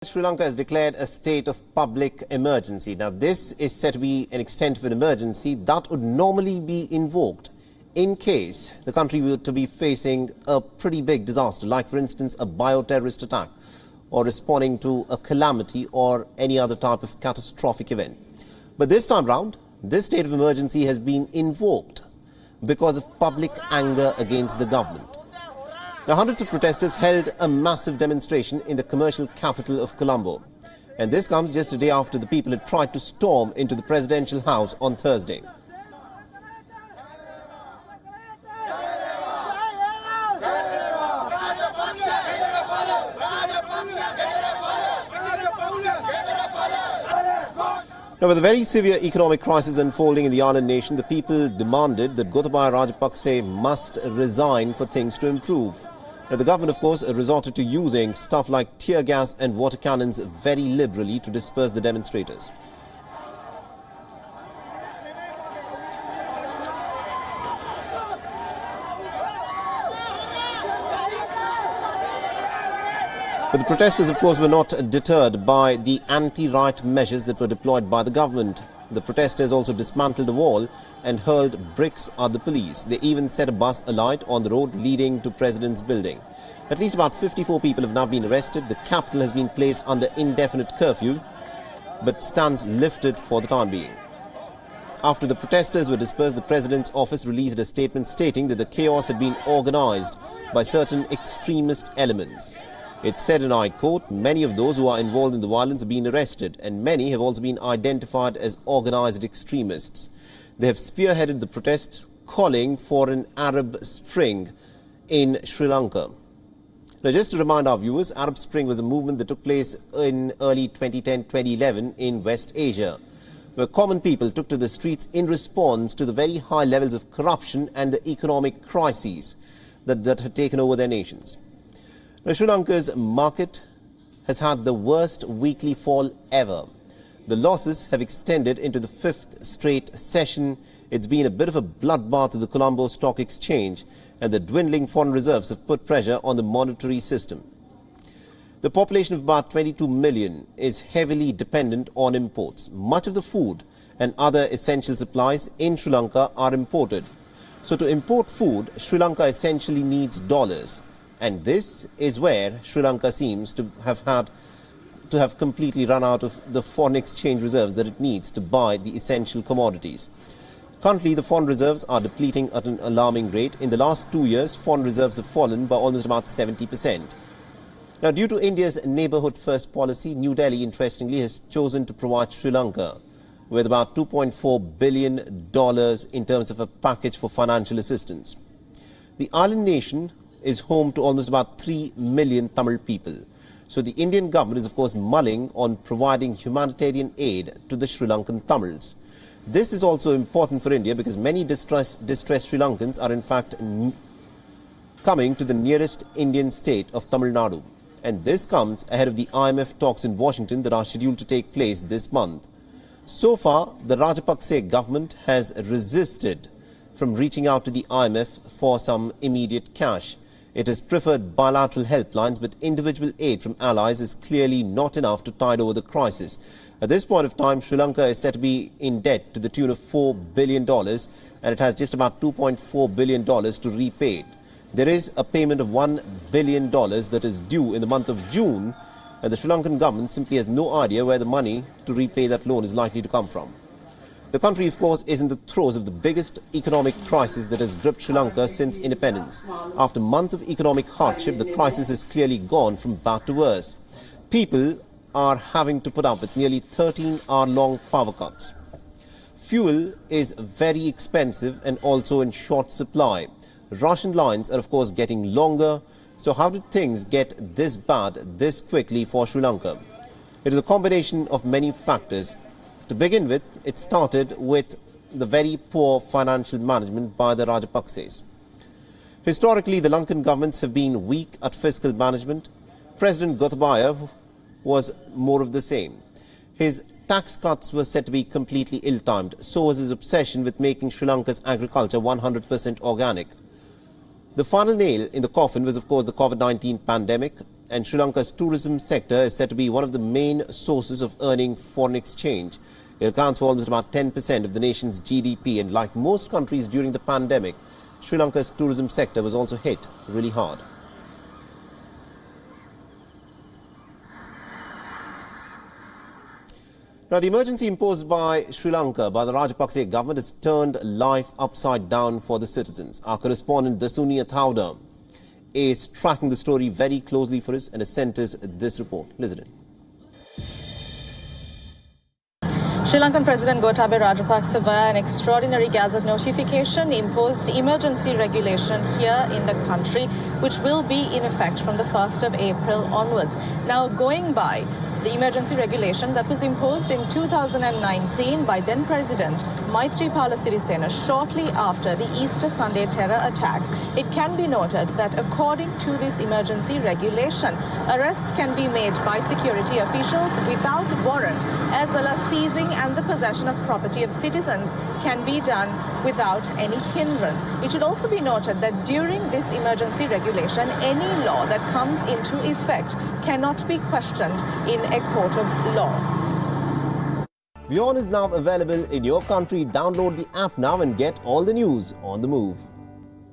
Sri Lanka has declared a state of public emergency. Now, this is said to be an extent of an emergency that would normally be invoked in case the country were to be facing a pretty big disaster, like, for instance, a bioterrorist attack or responding to a calamity or any other type of catastrophic event. But this time round, this state of emergency has been invoked because of public anger against the government. Now, hundreds of protesters held a massive demonstration in the commercial capital of Colombo. And this comes just a day after the people had tried to storm into the presidential house on Thursday. Now, with a very severe economic crisis unfolding in the island nation, the people demanded that Gotabaya Rajapaksa must resign for things to improve. Now, the government, of course, resorted to using stuff like tear gas and water cannons very liberally to disperse the demonstrators. But the protesters, of course, were not deterred by the anti-riot measures that were deployed by the government. The protesters also dismantled a wall and hurled bricks at the police. They even set a bus alight on the road leading to President's building. At least about 54 people have now been arrested. The capital has been placed under indefinite curfew, but stands lifted for the time being. After the protesters were dispersed, the President's office released a statement stating that the chaos had been organized by certain extremist elements. It said, and I quote, "Many of those who are involved in the violence have been arrested, and many have also been identified as organized extremists. They have spearheaded the protest, calling for an Arab Spring in Sri Lanka." Now, just to remind our viewers, Arab Spring was a movement that took place in early 2010-2011 in West Asia, where common people took to the streets in response to the very high levels of corruption and the economic crises that had taken over their nations. Now, Sri Lanka's market has had the worst weekly fall ever. The losses have extended into the fifth straight session. It's been a bit of a bloodbath at the Colombo Stock Exchange, and the dwindling foreign reserves have put pressure on the monetary system. The population of about 22 million is heavily dependent on imports. Much of the food and other essential supplies in Sri Lanka are imported. So to import food, Sri Lanka essentially needs dollars. And this is where Sri Lanka seems to have completely run out of the foreign exchange reserves that it needs to buy the essential commodities. Currently, the foreign reserves are depleting at an alarming rate. In the last 2 years, foreign reserves have fallen by almost about 70%. Now, due to India's neighbourhood first policy, New Delhi, interestingly, has chosen to provide Sri Lanka with about $2.4 billion in terms of a package for financial assistance. The island nation is home to almost about 3 million Tamil people. So the Indian government is, of course, mulling on providing humanitarian aid to the Sri Lankan Tamils. This is also important for India because many distressed Sri Lankans are in fact coming to the nearest Indian state of Tamil Nadu. And this comes ahead of the IMF talks in Washington that are scheduled to take place this month. So far, the Rajapaksa government has resisted from reaching out to the IMF for some immediate cash. It has preferred bilateral helplines, but individual aid from allies is clearly not enough to tide over the crisis. At this point of time, Sri Lanka is said to be in debt to the tune of $4 billion, and it has just about $2.4 billion to repay. There is a payment of $1 billion that is due in the month of June, and the Sri Lankan government simply has no idea where the money to repay that loan is likely to come from. The country, of course, is in the throes of the biggest economic crisis that has gripped Sri Lanka since independence. After months of economic hardship, the crisis has clearly gone from bad to worse. People are having to put up with nearly 13-hour-long power cuts. Fuel is very expensive and also in short supply. Ration lines are, of course, getting longer. So how did things get this bad this quickly for Sri Lanka? It is a combination of many factors. To begin with, it started with the very poor financial management by the Rajapaksas. Historically, the Lankan governments have been weak at fiscal management. President Gotabaya was more of the same. His tax cuts were said to be completely ill-timed. So was his obsession with making Sri Lanka's agriculture 100% organic. The final nail in the coffin was, of course, the COVID-19 pandemic. And Sri Lanka's tourism sector is said to be one of the main sources of earning foreign exchange. It accounts for almost about 10% of the nation's GDP, and like most countries during the pandemic, Sri Lanka's tourism sector was also hit really hard. Now, the emergency imposed by Sri Lanka by the Rajapaksa government has turned life upside down for the citizens. Our correspondent Dasuni Athauda is tracking the story very closely for us and has sent us this report. Listen in. Sri Lankan President Gotabaya Rajapaksa, via an extraordinary gazette notification, imposed emergency regulation here in the country, which will be in effect from the 1st of April onwards. Now, going by the emergency regulation that was imposed in 2019 by then President Maithripala Sirisena shortly after the Easter Sunday terror attacks, it can be noted that according to this emergency regulation, arrests can be made by security officials without warrant, as well as seizing and the possession of property of citizens can be done without any hindrance. It should also be noted that during this emergency regulation, any law that comes into effect cannot be questioned in a court of law. WION is now available in your country. Download the app now and get all the news on the move.